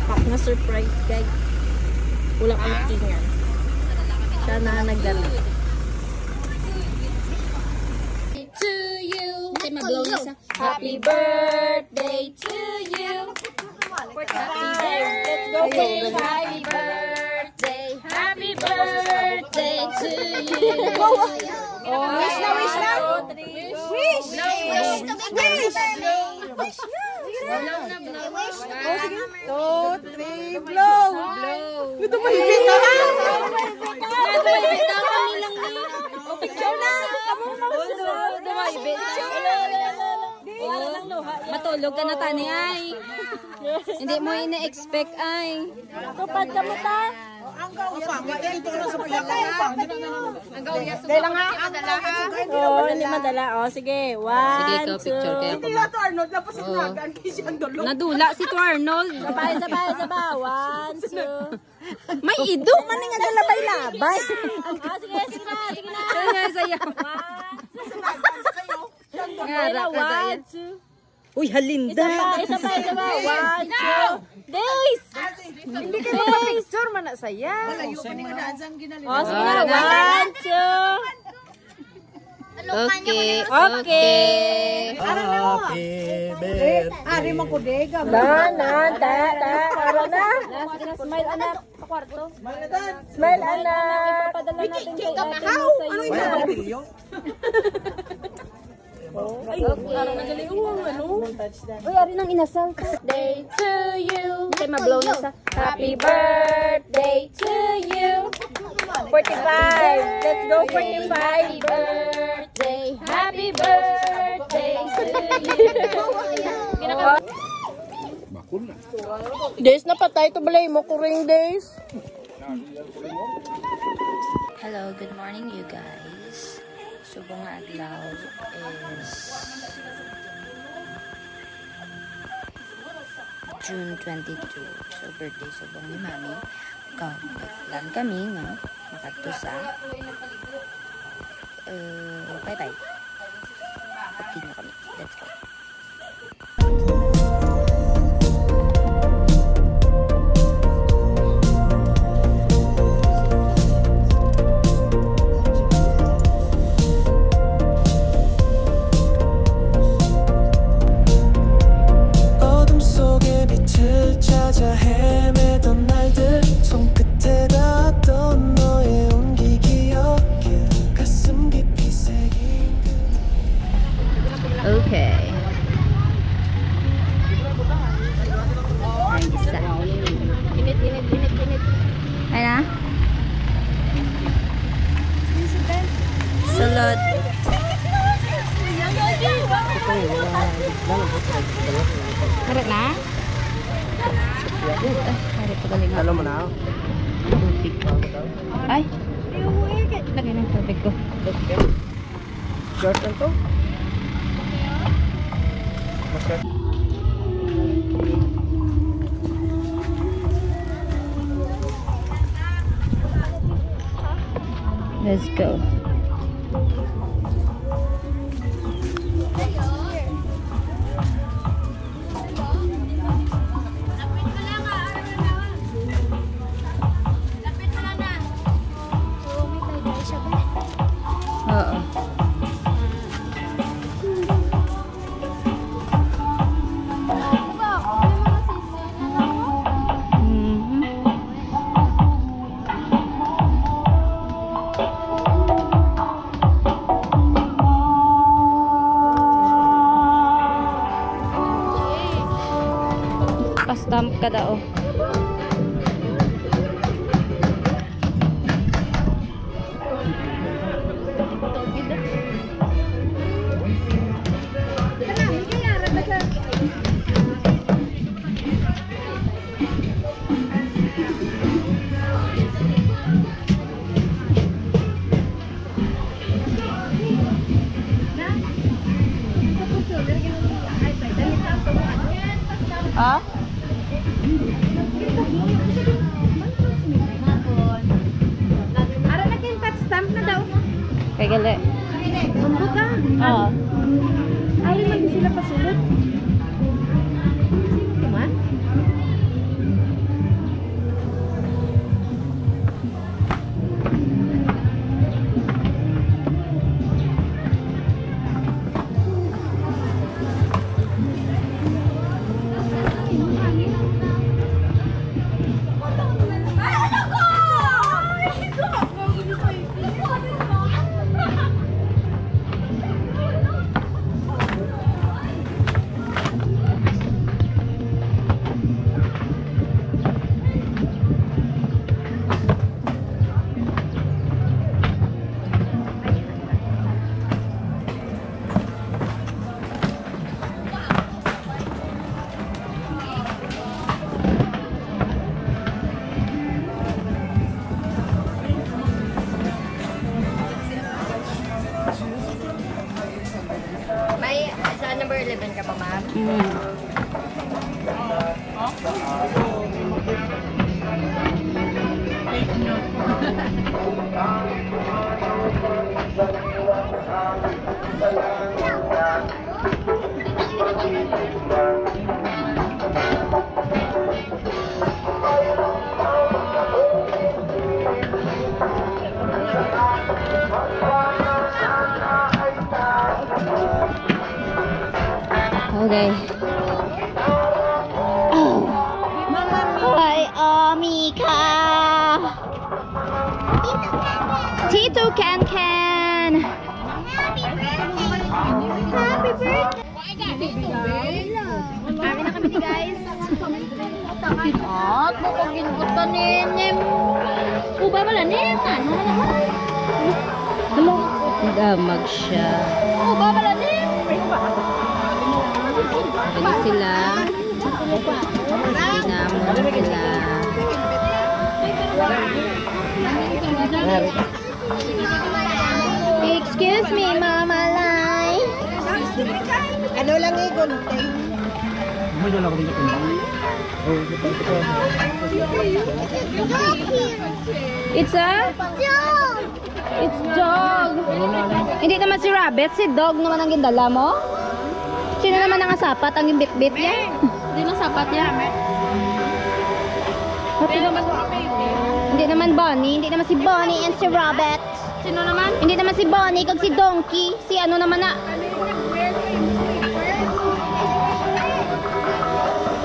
Pop na surprise, guys. Ulang angkingan. Siya na nagdala. To you. Happy birthday to you. Happy birthday. Let's go. Happy birthday. Happy birthday to you. Oh, wish na, wish na. Wish. Wish. Blow na, blow. Oh, sige. 2, 3, blow. Blow. Ito pa yung bita. Bita kami lang ni. O, picture na. Matulog ka na tani ay. Hindi mo ina-expect ay. Tupad ka mo ta. Dala nga. Hindi madala. O, sige. 1, 2. Hindi nga to Arnold. Tapos sinagan. Nadula si to Arnold. Sabay. 1, 2. May ido. Man nga labay-labay. Sige na. Sayaw. 1, 2. Uy, halinda. Isa pa. 1, 2. Days! Hindi kayo mapapicture man na saya. Malayo pa niyo na ansang ginalito. O, sige na. 1, 2. Okay. Happy birthday. Ari mo ko dega. Ta. Ara na. Smile anak. Sa kwarto. Smile anak. Padala natin kay ate mo sa iyo. Ay, parang nagaling uwang ano. Uy, ari nang inasal. Birthday to you. Okay, mablow na sa. Happy birthday to you. 45. Let's go 45. Happy birthday. Happy birthday to you. Bakul na. Days na patay to balay mo kuring days. Hello, good morning you guys. Subong nga adlaw is June 22. So birthday subong ni Mami. Lang kami nga makadto sa bye. Okay na kami. Let's go. Okay. Ang isa. Init. Ay na? Sulod. Harap na? Harap pa galing. Alam mo na? Tubig. Ay! Lagay ng tubig ko. Short lang to? Let's go. Oo. Pa-stamp ka daw. Ha? Ara na kin stamp na daw. Kay gali. Sumbo ka. Oo. Ari man sila pasulod. Sino man? Okay. Hi, Amika. Tito Can Can. Happy birthday. Kami na kami guys. At mukagin ko ta nenem. Uba wala neman. Damag siya. Uba wala nem. Ini sila. Pinamon sila. Excuse me, Mama Lai. Ano lang igon? It's a? It's dog. Hindi naman si rabbit, si dog naman ang gindala mo. Sino naman ang sapat ang bit-bit niya? Hindi naman sapat niya. Hindi naman Bonnie, hindi naman si Bonnie and si Rabbit. Sino naman? Hindi naman si Bonnie kag si Donkey. Si ano naman na?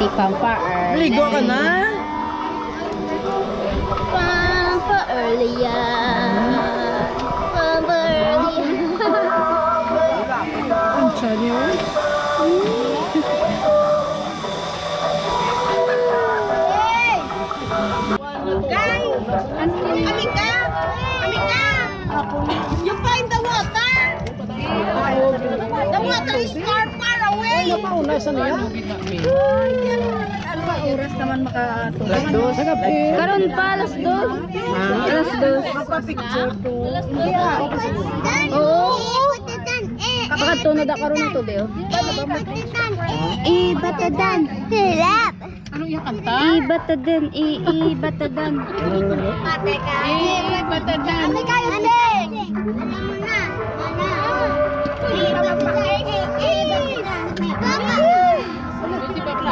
Si Pampa Early. Ligo ka na? Pampa Early yan. Pampa Early. Ang tiyan yun? You find the water. The water is far, far away. Napauna sa niya? Oras naman makatulog. Alas 2 sa gabi. Karon pa, alas 2. Alas 2. Mapapicture to. Oo. Kakatunod ako ron ito, Deo. Ibatadan. Hirap. Anong yung kanta? Ibatadan. Ibatadan. Ibatadan. Ano kayo sing?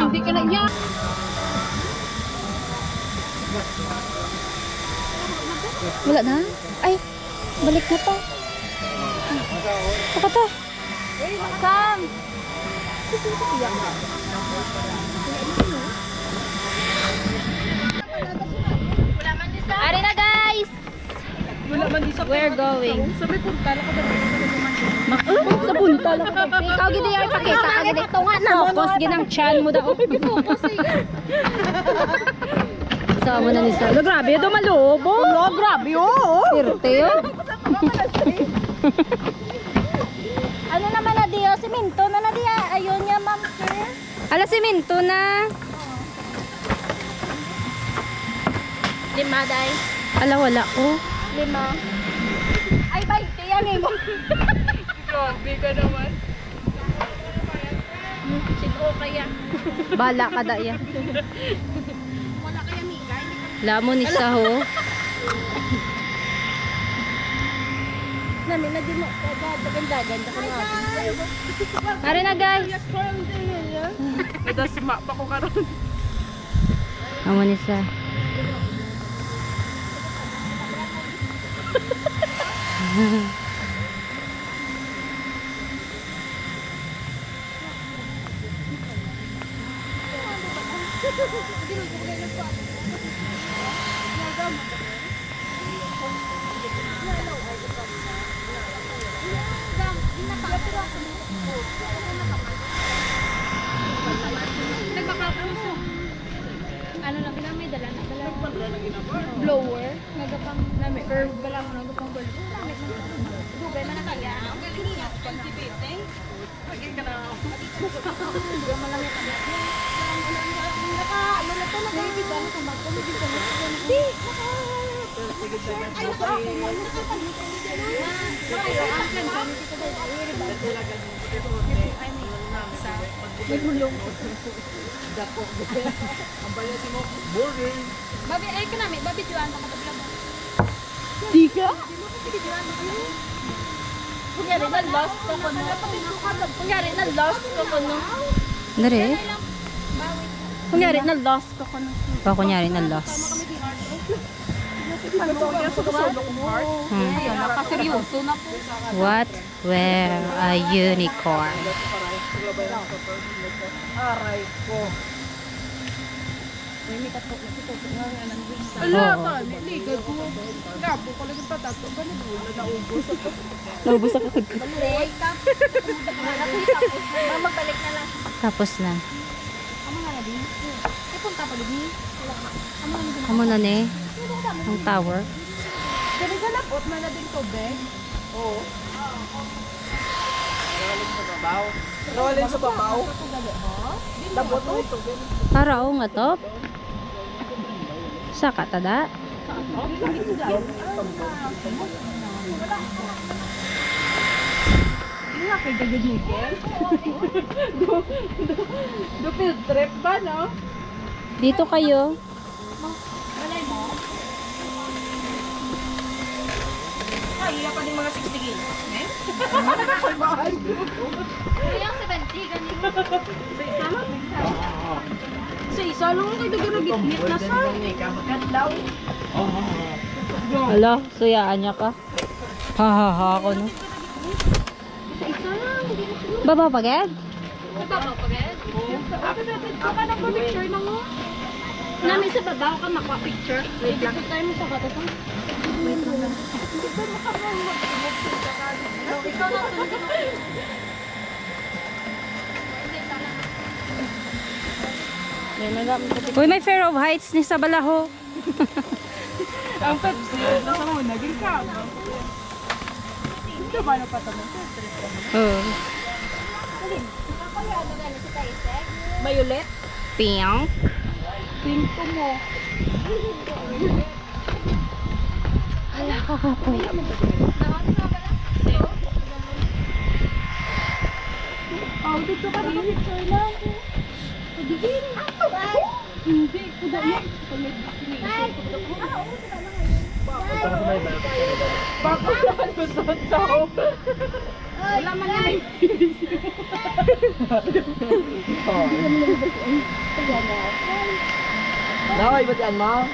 Hindi ka na iyak. Wala na? Ay, balik na to. Saka to. Sam! Ari na guys! We're going. Sabi punta lang ka dito. Sa punta lang ka. Ikaw gidi yung pakita. Kagidi ito nga na. Focus ginang chan mo daw. Sama na ni Salo. Grabe, dumalobo. Grabe oh! Pirte yun. Ano naman na diyo? Siminto na diya. Ayun niya, ma'am, sir. Ala, siminto na. Lima, day. Ala, wala ko. Lima. Ay, bay. Kaya mo. Grabe ka naman. Sino kaya? Bala ka da yan. Wala kaya, Mika. Lamon ni Saho. Namin na di mo. Dagan-dagan. Mari na guys. Nadasma pa ko karon. Amo ni Sa. Ano lang na may dala na blower nagapang nami curve bala mo nagapang blower dugay man na kaya ang galing niya cultivating lagi ka na dugay man lang kaya naka ano na to naka ano to magkomedi ko di ay sa akin mo nakapagod May gulong. Morning. Babi, ay ka namin. Babi, juan ka kapag mo. Di ka? Kunyari na lost ko ko no. Kunyari na lost ko ko no. Dari? Kunyari na lost ko ko no. Pa kunyari na loss. Ayun, nakaseryoso na po. What were a unicorn? Aray ko. Ala, tani. Liga ko. Gabo ko lang yung patato. Ganito wala naubos. Naubos ako. Balik ka. Magbalik na lang. Tapos na. Amo nga na din. Ay, punta pa din. Amo nga na din. Amo na ni. Ang tower. Kaya galapot na din tubig. Oo. Rawalin sa babaw. Labot mo ito. Para nga to. Saka tada. Hindi nga kayo gagad nickel. Do field trip ba, no? Dito kayo. Kaya pa din mga 60 kilos, eh? Kaya ang 70, ganito. Sa isa lang kayo gagad gitnit na sa. Hala, suyaan niya ka. Ha ha ha ako no. Baba pa gad? Babaw pa, guys. Baka nagpa-picture na mo. Namin sa babaw ka makapicture. Wait lang. Tayo mo sa katato. Ikaw na Uy, may Fair of Heights ni sa Balaho. Ang Pepsi, nasa mo, naging kama. Hindi ba na patamo? Oh. Violet? Pink. Pink ko mo. Hala, kakapoy. Oh, dito ka rin. Picture lang. Pagiging. Hindi, kuda mo. Bakit na lusot sa wala man yan. Naway ba diyan mo?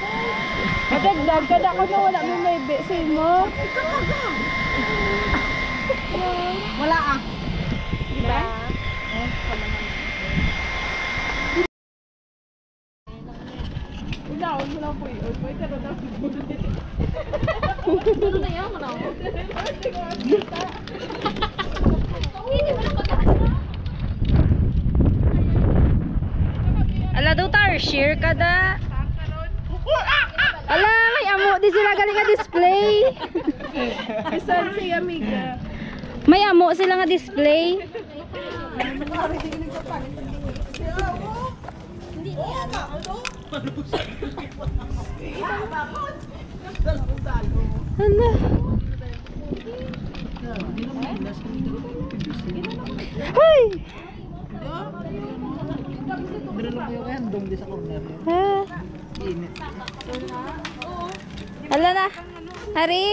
Matagdag ka na ko na wala mo may say mo. Wala ah. Diba? Wala po yun. May karoon na Ano na yan? Wala ko. Ala daw tar, share ka da. Ala, may amo di sila galing nga display. Isan si amiga. May amo sila nga display. Hala. Hoy! Ha? Hala na. Hari.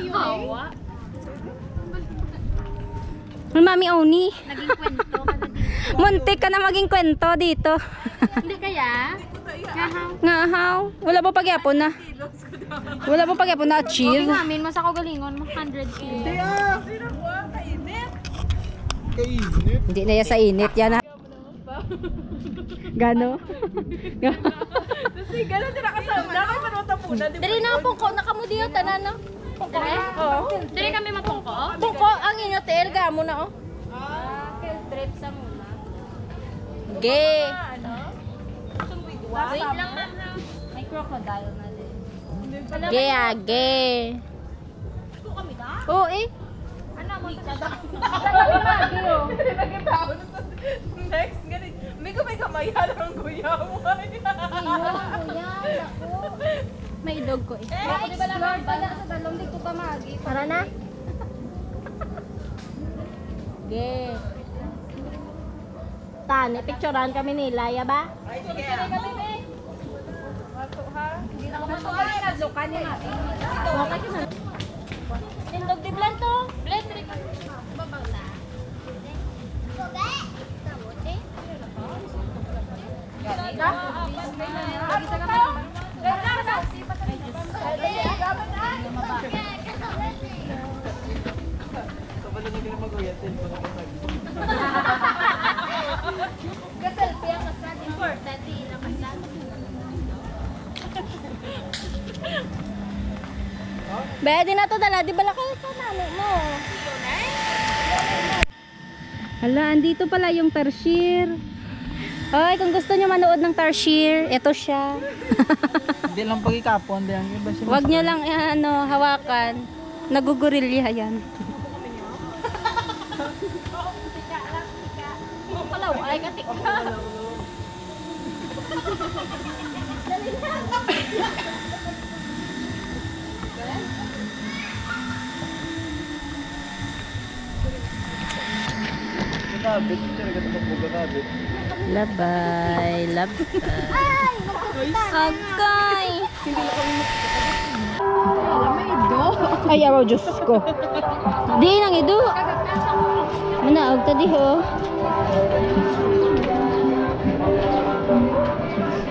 Hawa. Mami Oni. Naging kwento ka na din. Muntik ka na maging kwento dito. Hindi kaya? Ngahaw. Ngahaw. Wala pa pagyapon na. Wala pa pagyapon na achieve. Namin mo sa kagalingon mo 100 kilo. Kainit. Hindi na yan sa init yan ha. Gano? Kasi gano'n din nakasama. Nakay manutapunan. Dali na pungko, nakamudiyo tanan no. Pungko eh? Oo. Dali kami mapungko. Pungko ang inyo tel gamo na oh. Field trip sa muna. Ge. Wait lang ma'am ha. May crocodile na din. Ge ah, ge. Oo eh. Ano mo tada? Next, ganit. May kamayan ang guyawan. May dog ko eh. Explore pala sa dalong dito ka magi. Para na? Sige. Tane, picturean kami nila, ya ba? Ay, sige. Tindog di blend to. Blend rin. Kapag na kailang mag-uyat, cellphone ako sa Kaselfie ang kasal. Important din ang kasal. Pwede na to dala, di ba laki ito nalo mo? Hala, andito pala yung tarsier. Oy, kung gusto nyo manood ng tarsier, ito siya. Hindi lang pagkikapon, hindi ang iba siya. Huwag nyo lang hawakan. Nagugurilya yan. Ay, katik ka. Kabit, siya nagkatapag kabit. Labay, labay. Ay, magkakita. Agay. Ay, araw, Diyos ko. Di nang ido. Manaog tadi ho.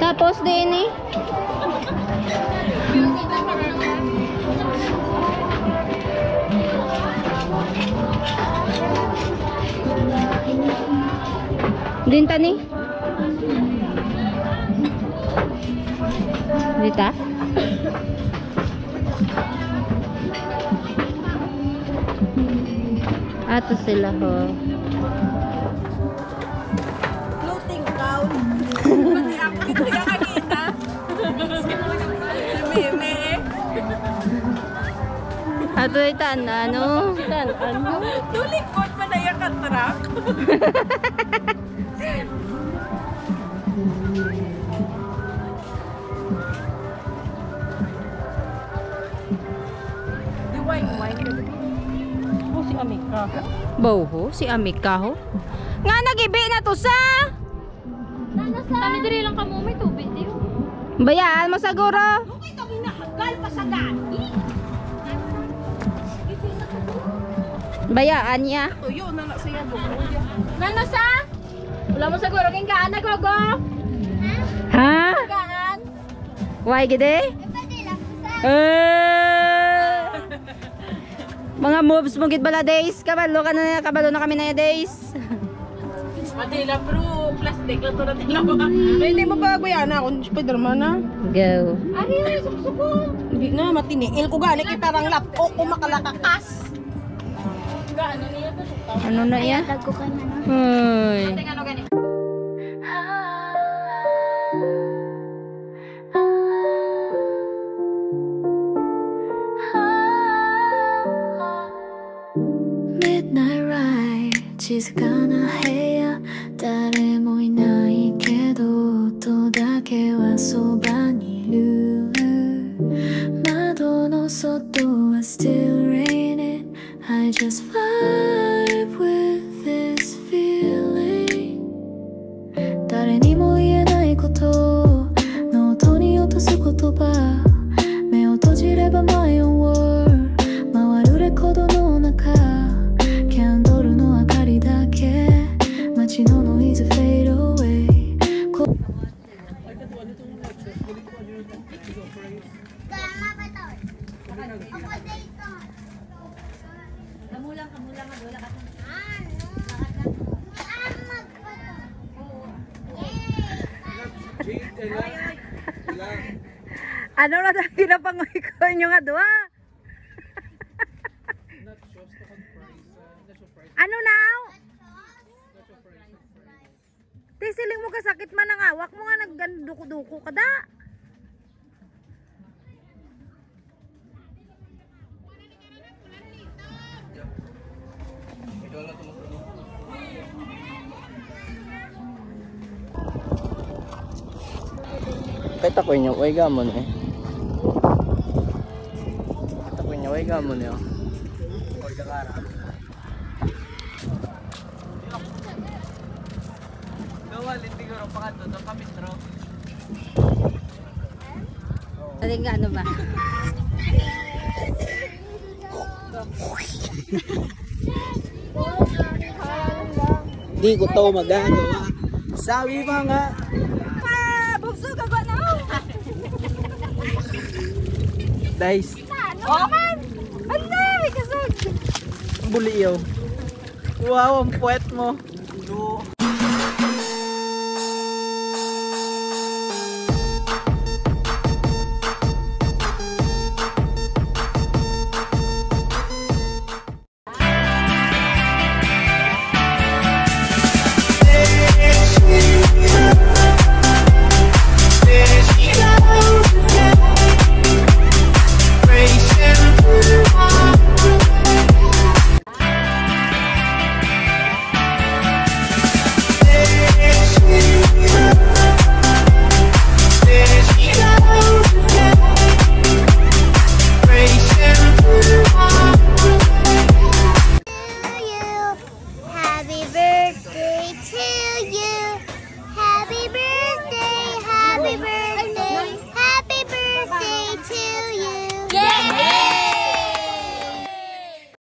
Tapos din eh. Din tani. Dita. Ato sila ho. Floating gown. Pati ako hindi ka kakita. Meme. Ato itan ano? Tulikod pa na yung katrak. Di wine-wine ka. Oh, si Amika. Boho, si Amika ho. Nga nagibi na to sa. Tani diri lang kamo may tubig di. Bayaan mo siguro. Okay, ito ginahagal pa sa gani. Bayaan niya. Tuyo na na siya buko. Nana sa? Wala mo siguro king gaan na gogo. Ha? Gaan. Why gede? Mga moves mo gid bala days. Kabalo na kami na days. Pati lang bro, plastic lang to natin lang. Hindi mo pa guyana kung Spiderman na. Go. Ari, suko. Hindi na, matiniil ko gani kita rang lapok ko makalakakas. Gaano niya to? Ano na yan? Dago ka na no. Hoy. Ano gani? Midnight ride 静かな部屋誰もいないけど音だけはそばにいる窓の外は still raining I just vibe with this feeling 誰にも言えないことノートに落とす言葉目を閉じれば my own world 回るレコードの中キャンドルの明かりだけ街のノイズ fade away Ano na tayo ginapangoy ko nyo nga doa? Ano now? Tisiling mo kasakit man ang awak mo nga nagduko-duko ka da. Kahit ako'y niyo, way gamon eh. Kahit ako'y niyo, way gamon eh. siguro pa ka doon kami bro. Aling nga ano ba? Di ko to magagawa. Sabi pa nga. Bugso ka ba na? Dice. Oh man! Ano? May kasag! Buliyaw. Wow, ang puwet mo.